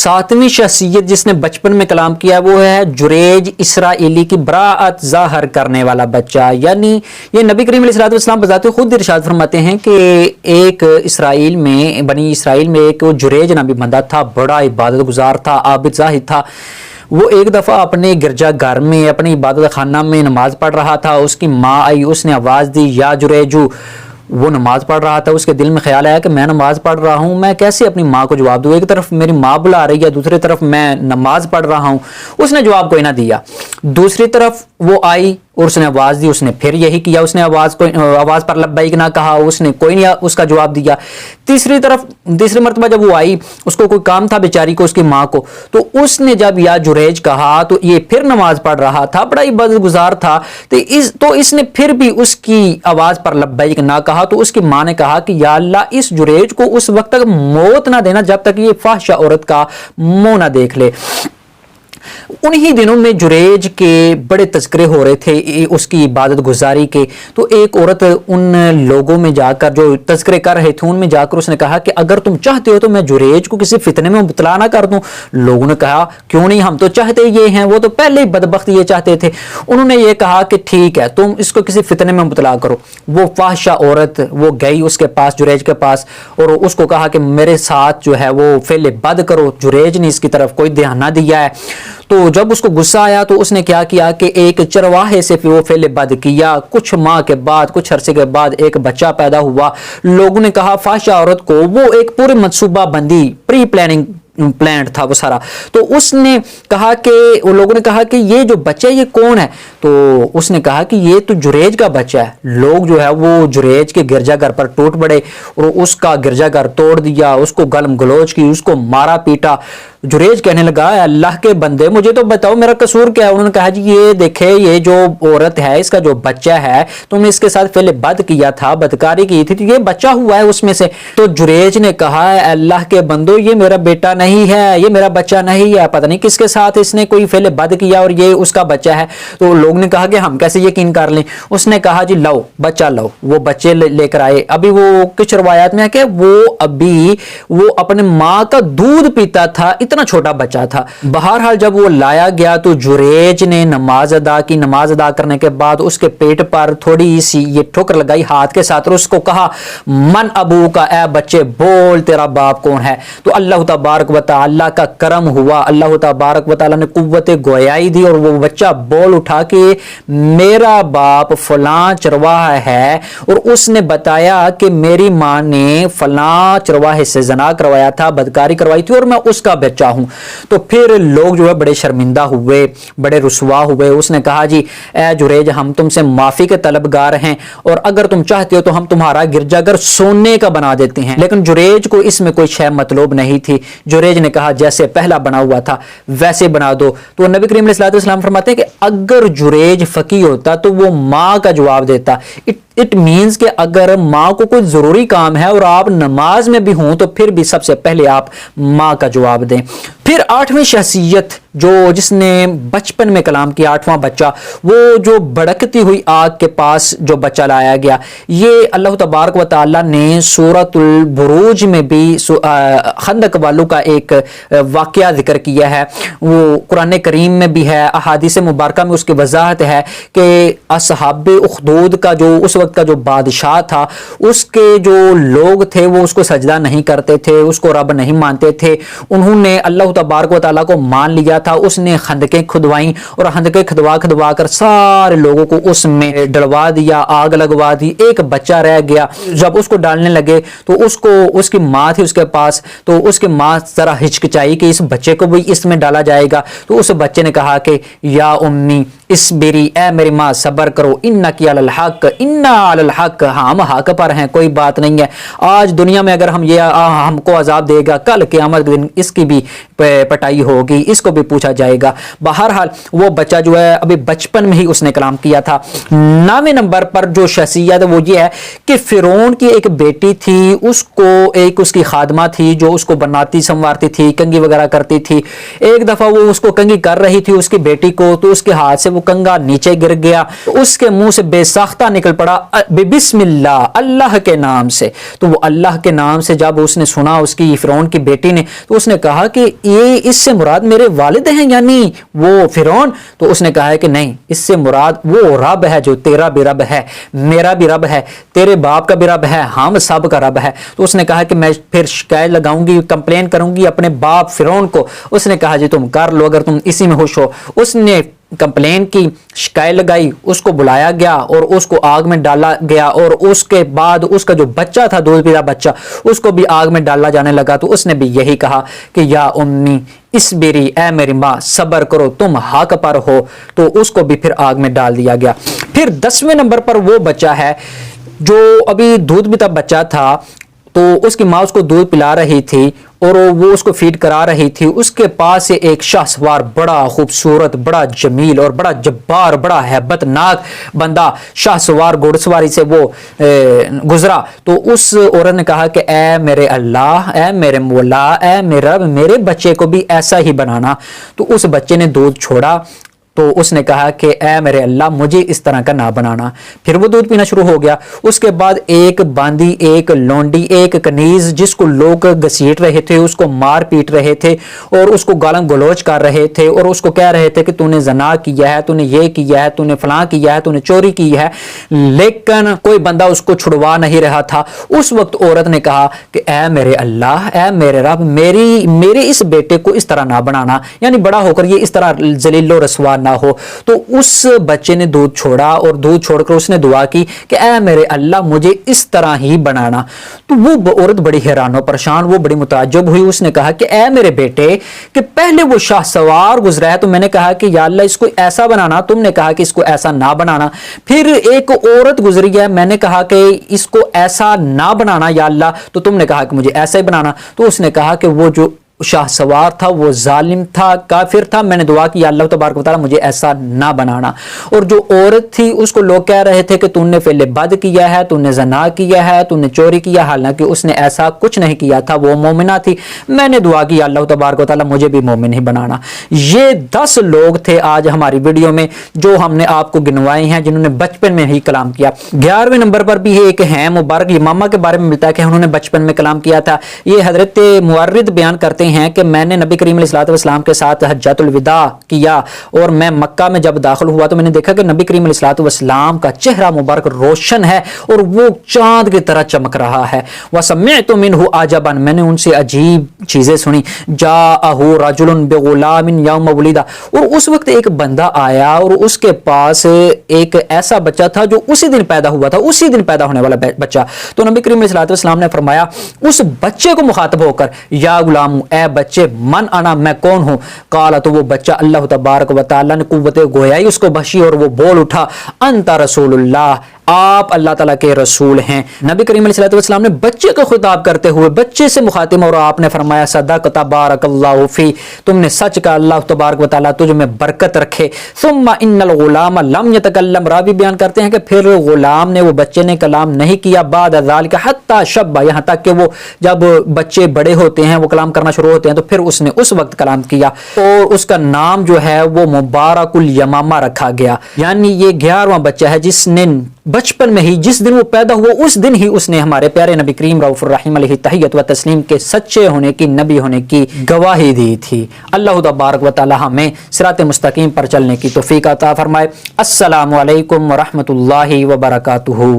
ساتویں شخصیت جس نے بچپن میں کلام کیا وہ ہے جریج اسرائیلی کی براءت ظاہر کرنے والا بچہ. یعنی یہ نبی کریم علیہ الصلوۃ والسلام بذات خود ارشاد فرماتے ہیں کہ ایک اسرائیل میں بنی اسرائیل میں ایک جریج نامی بندہ تھا، بڑا عبادت گزار تھا، عابد زاہد تھا. وہ ایک دفعہ اپنے گرجا گھر میں اپنی عبادت خانہ میں نماز پڑھ رہا تھا. اس کی ماں آئی، اس نے آواز دی یا جریجو. وہ نماز پڑھ رہا تھا، اس کے دل میں خیال آیا کہ میں نماز پڑھ رہا ہوں، میں کیسے اپنی ماں کو جواب دوں؟ ایک طرف میری ماں بلا رہی ہے، دوسری طرف میں نماز پڑھ رہا ہوں. اس نے جواب کوئی نہ دیا. دوسری طرف وہ آئی اور اس نے آواز دی، اس نے پھر یہی کیا، اس نے آواز پر لبیک نہ کہا، اس نے کوئی نہیں اس کا جواب دیا. تیسری مرتبہ جب وہ آئی، اس کو کوئی کام تھا بیچاری کو، اس کی ماں کو، تو اس نے جب یا جریج کہا تو یہ پھر نماز پڑھ رہا تھا، بڑا عبادت گزار تھا، تو اس نے پھر بھی اس کی آواز پر لبیک نہ کہا. تو اس کی ماں نے کہا کہ یا اللہ اس جریج کو اس وقت تک موت نہ دینا جب تک یہ فاحشہ عورت کا منہ نہ دیکھ لے. انہی دنوں میں جریج کے بڑے تذکرے ہو رہے تھے اس کی عبادت گزاری کے. تو ایک عورت ان لوگوں میں جا کر جو تذکرے کر رہے تھے ان میں جا کر اس نے کہا کہ اگر تم چاہتے ہو تو میں جریج کو کسی فتنے میں مبتلا نہ کر دوں. لوگوں نے کہا کیوں نہیں، ہم تو چاہتے یہ ہیں، وہ تو پہلے ہی بدبخت یہ چاہتے تھے. انہوں نے یہ کہا کہ ٹھیک ہے تم اس کو کسی فتنے میں مبتلا کرو. وہ فاحشہ عورت وہ گئی اس کے پاس، جریج کے پاس، اور اس کو کہا کہ میرے ساتھ جو ہے وہ فعل بد کرو. جریج نے اس کی طرف کوئی دھیان نہ دیا ہے. تو جب اس کو غصہ آیا تو اس نے کیا کیا کہ ایک چرواہے سے وہ فعل بد کیا. کچھ ماہ کے بعد، کچھ عرصے کے بعد ایک بچہ پیدا ہوا. لوگوں نے کہا فاحشہ عورت کو، وہ ایک پورے منصوبہ بندی پری پلانڈ تھا وہ سارا. تو اس نے کہا کہ لوگوں نے کہا کہ یہ جو بچہ یہ کون ہے؟ تو اس نے کہا کہ یہ تو جریج کا بچہ ہے. لوگ جو ہے وہ جریج کے گرجا گھر پر ٹوٹ پڑے اور اس کا گرجا گھر توڑ دیا، اس کو گلم گلوچ کی، اس کو مارا پیٹا. جریج کہنے لگا اے اللہ کے بندے مجھے تو بتاؤ میرا قصور کیا ہے؟ انہوں نے کہا جی یہ دیکھے یہ جو عورت ہے اس کا جو بچہ ہے تم نے اس کے ساتھ فعل بد کیا تھا، بدکاری کی تھی، تو یہ بچہ ہوا ہے اس میں سے. تو جریج نے کہا اے اللہ کے بندو یہ میرا بیٹا نہیں ہے، یہ میرا بچہ نہیں ہے، پتہ نہیں کس کے ساتھ اس نے کوئی فعل بد کیا اور یہ اس کا بچہ ہے. تو لوگ نے کہا کہ ہم کیسے یقین کر لیں؟ اس نے کہا جی لاؤ بچہ لاؤ. وہ بچے لے کر آئے. ابھی وہ کچھ روایات میں ہے کہ وہ اپنے ماں کا دودھ پیتا تھا، اتنا چھوٹا بچہ تھا. بہرحال جب وہ لایا گیا تو جریج نے نماز ادا کی. نماز ادا کرنے کے بعد اس کے پیٹ پر تھوڑی سی یہ ٹھوکر لگائی ہاتھ کے ساتھ اور اس کو کہا من ابو کا، اے بچے بول تیرا باپ کون ہے؟ تو اللہ تبارک و تعالی کا کرم ہوا، اللہ تبارک و تعالی نے قوت گویائی دی اور وہ بچہ بول اٹھا کہ میرا باپ فلاں چرواہا ہے اور اس نے بتایا کہ میری ماں نے فلاں چرواہے سے زنا کروایا تھا، بدکاری کروائی تھی اور میں اس کا بچہ ہوں. تو پھر لوگ جو ہے بڑے شرمندہ ہوئے، بڑے رسوا ہوئے. اس نے کہا جی اے جریج ہم تم سے معافی کے طلبگار ہیں اور اگر تم چاہتے ہو تو ہم تمہارا گرجا گھر سونے کا بنا دیتے ہیں. لیکن جریج کو اس میں کوئی شے مطلوب نہیں تھی. جریج نے کہا جیسے پہلا بنا ہوا تھا ویسے بنا دو. تو نبی کریم علیہ الصلوۃ والسلام فرماتے ہیں کہ اگر جریج فقیہ ہوتا تو وہ ماں کا جواب دیتا. اٹ مینز کہ اگر ماں کو کوئی ضروری کام ہے اور آپ نماز میں بھی ہوں تو پھر بھی سب سے پہلے آپ ماں کا جواب دیں. پھر آٹھویں شخصیت جس نے بچپن میں کلام کیا، آٹھواں بچہ، وہ جو بھڑکتی ہوئی آگ کے پاس جو بچہ لایا گیا. یہ اللہ تبارک و تعالی نے سورۃ البروج میں بھی خندق والوں کا ایک واقعہ ذکر کیا ہے. وہ قرآن کریم میں بھی ہے، احادیث مبارکہ میں اس کی وضاحت ہے کہ اصحاب اخدود کا جو اس وقت کا جو بادشاہ تھا، اس کے جو لوگ تھے وہ اس کو سجدہ نہیں کرتے تھے، اس کو رب نہیں مانتے تھے. انہوں نے اللہ تبارک و تعالیٰ کو مان لیا تھا. اس نے خندقیں کھدوائیں اور خندقیں کھدوا کر سارے لوگوں کو اس میں ڈلوا دیا، آگ لگوا دی. ایک بچہ رہ گیا. جب اس کو ڈالنے لگے تو اس کی ماں تھی اس کے پاس، تو اس کی ماں ذرا ہچکچائی کہ اس بچے کو بھی اس میں ڈالا جائے گا. تو اس بچے نے کہا کہ یا امی اسبری، اے میری ماں صبر کرو، انکی علی الحق، انا علی الحق، ہم حق پر ہیں، کوئی بات نہیں ہے. آج دنیا میں اگر ہم کو عذاب دے گا، کل قیامت کے دن اس کی بھی پٹائی ہوگی، اس کو بھی پوچھا جائے گا. بہرحال وہ بچہ جو ہے ابھی بچپن میں ہی اس نے کلام کیا تھا. 9ویں نمبر پر جو شخصیت وہ یہ ہے کہ فرعون کی ایک بیٹی تھی، اس کو ایک اس کی خادمہ تھی جو اس کو بناتی سنوارتی تھی، کنگھی وغیرہ کرتی تھی. ایک دفعہ وہ اس کو کنگھی کر رہی تھی اس کی بیٹی کو، تو اس کے ہاتھ سے وہ وہ کنگا نیچے گر گیا، اس کے منہ سے بے ساختہ نکل پڑا بسم اللہ، اللہ کے نام سے۔ تو وہ اللہ کے نام سے جب اس نے سنا اس کی فرعون کی بیٹی نے، تو اس نے کہا کہ یہ اس سے مراد میرے والد ہیں یعنی وہ فرعون؟ تو اس نے کہا ہے کہ نہیں، اس سے مراد وہ رب ہے جو تیرا بھی رب ہے، میرا بھی رب ہے، تیرے باپ کا بھی رب ہے، ہم سب کا رب ہے۔ تو اس نے کہا کہ میں پھر شکایت لگاؤں گی، کمپلین کروں گی اپنے باپ فرعون کو۔ اس نے کہا جی تم کر لو اگر تم اسی میں خوش ہو۔ اس نے کمپلین کی، شکایت لگائی، اس کو بلایا گیا اور اس کو آگ میں ڈالا گیا، اور اس کے بعد اس کا جو بچہ تھا، دودھ پیتا بچہ، اس کو بھی آگ میں ڈالا جانے لگا۔ تو اس نے بھی یہی کہا کہ یا امی اسبری، اے میری ماں صبر کرو، تم حق پر ہو۔ تو اس کو بھی پھر آگ میں ڈال دیا گیا۔ پھر 10ویں نمبر پر وہ بچہ ہے جو ابھی دودھ پیتا بچہ تھا، تو اس کی ماں اس کو دودھ پلا رہی تھی اور وہ اس کو فیڈ کرا رہی تھی۔ اس کے پاس سے ایک شاہ سوار، بڑا خوبصورت، بڑا جمیل اور بڑا جبار، بڑا ہیبت ناک بندہ شاہ سوار گھوڑ سواری سے وہ گزرا۔ تو اس عورت نے کہا کہ اے میرے اللہ، اے میرے مولا، اے میرا رب، میرے بچے کو بھی ایسا ہی بنانا۔ تو اس بچے نے دودھ چھوڑا، تو اس نے کہا کہ اے میرے اللہ مجھے اس طرح کا نہ بنانا۔ پھر وہ دودھ پینا شروع ہو گیا۔ اس کے بعد ایک باندی، ایک لونڈی، ایک کنیز جس کو لوگ گھسیٹ رہے تھے، اس کو مار پیٹ رہے تھے اور اس کو گالاں گلوچ کر رہے تھے اور اس کو کہہ رہے تھے کہ تو نے زنا کیا ہے، تو نے یہ کیا ہے، تو نے فلاں کیا ہے، تو نے چوری کی ہے، لیکن کوئی بندہ اس کو چھڑوا نہیں رہا تھا۔ اس وقت عورت نے کہا کہ اے میرے اللہ، اے میرے رب، میرے اس بیٹے کو اس طرح نہ بنانا، یعنی بڑا ہو کر یہ اس طرح ذلیل و رسوا نہ ہو۔ تو اس بچے نے دودھ چھوڑا اور دودھ چھوڑ کر اس نے دعا کی کہ اے میرے اللہ مجھے اس طرح ہی بنانا۔ تو وہ عورت بڑی حیران و پریشان، وہ بڑی متعجب ہوئی۔ اس نے کہا کہ اے میرے بیٹے، کہ پہلے وہ شاہ سوار گزرا ہے تو میں نے کہا کہ یا اللہ اس کو ایسا بنانا، تم نے کہا کہ اس کو ایسا نہ بنانا۔ پھر ایک عورت گزری ہے، میں نے کہا کہ اس کو ایسا نہ بنانا یا اللہ، تو تم نے کہا کہ مجھے ایسا ہی بنانا۔ تو اس نے کہا کہ وہ جو شاہ سوار تھا وہ ظالم تھا، کافر تھا، میں نے دعا کی اللہ تبارک و تعالی مجھے ایسا نہ بنانا۔ اور جو عورت تھی اس کو لوگ کہہ رہے تھے کہ تو نے فعل بد کیا ہے، تو نے زنا کیا ہے، تو نے چوری کیا، حالانکہ اس نے ایسا کچھ نہیں کیا تھا، وہ مومنہ تھی۔ میں نے دعا کی اللہ تبارک و تعالی مجھے بھی مومن ہی بنانا۔ یہ 10 لوگ تھے آج ہماری ویڈیو میں جو ہم نے آپ کو گنوائے ہیں جنہوں نے بچپن میں ہی کلام کیا۔ 11ویں نمبر پر بھی ایک ہے مبارک یمامہ کے بارے میں ملتا ہے کہ انہوں نے بچپن میں کلام کیا تھا۔ یہ حضرت مورد بیان کرتے ہیں کہ میں نے نبی کریم علیہ السلام کے ساتھ حجۃ الوداع کیا اور میں مکہ میں جب داخل ہوا تو میں نے دیکھا کہ نبی کریم علیہ السلام کا چہرہ مبارک روشن ہے اور وہ چاند کی طرح چمک رہا ہے۔ وَسَمِعْتُ مِنْهُ عَجَبًا، میں نے ان سے عجیب چیزیں سنی۔ جَاءَهُ رَجُلٌ بِغُلَامٍ يَوْمَ وُلِدَ، اور اس وقت ایک بندہ آیا اور اس کے پاس ایک ایسا بچہ تھا جو اسی دن پیدا ہوا تھا، اسی دن پیدا ہونے والا بچہ۔ تو نبی کریم علیہ السلام نے فرمایا اس بچے کو مخاطب ہو کر، یا غلام، اے بچے، من انا، میں کون ہوں؟ قال، تو وہ بچہ اللہ تبارک و تعالی نے قوت گویائی اس کو بخشی اور وہ بول اٹھا، انت رسول اللہ، آپ اللہ تعالیٰ کے رسول ہیں۔ نبی کریم علیہ السلام نے بچے کو خطاب کرتے ہوئے بچے سے مخاطب، اور آپ نے فرمایا صدقت بارک اللہ فی، تم نے سچ کہا، اللہ تبارک و تعالیٰ تجھ میں برکت رکھے۔ ثم ان الغلام لم يتکلم، راوی بیان کرتے ہیں کہ پھر غلام نے، وہ بچے نے کلام نہیں کیا، بعد ذالک حتی شب، یہاں تک کہ وہ جب بچے بڑے ہوتے ہیں وہ کلام کرنا شروع ہوتے ہیں تو پھر اس نے اس وقت کلام کیا، اور اس کا نام جو ہے وہ مبارک الیمامہ رکھا گیا۔ یعنی یہ 11واں بچہ ہے جس نے بچپن میں ہی، جس دن وہ پیدا ہوا اس دن ہی اس نے ہمارے پیارے نبی کریم رؤوف الرحیم علیہ تحیت و تسلیم کے سچے ہونے کی، نبی ہونے کی گواہی دی تھی۔ اللہ تبارک و تعالی ہمیں صراط مستقیم پر چلنے کی توفیق عطا فرمائے۔ السلام علیکم ورحمۃ اللہ وبرکاتہ۔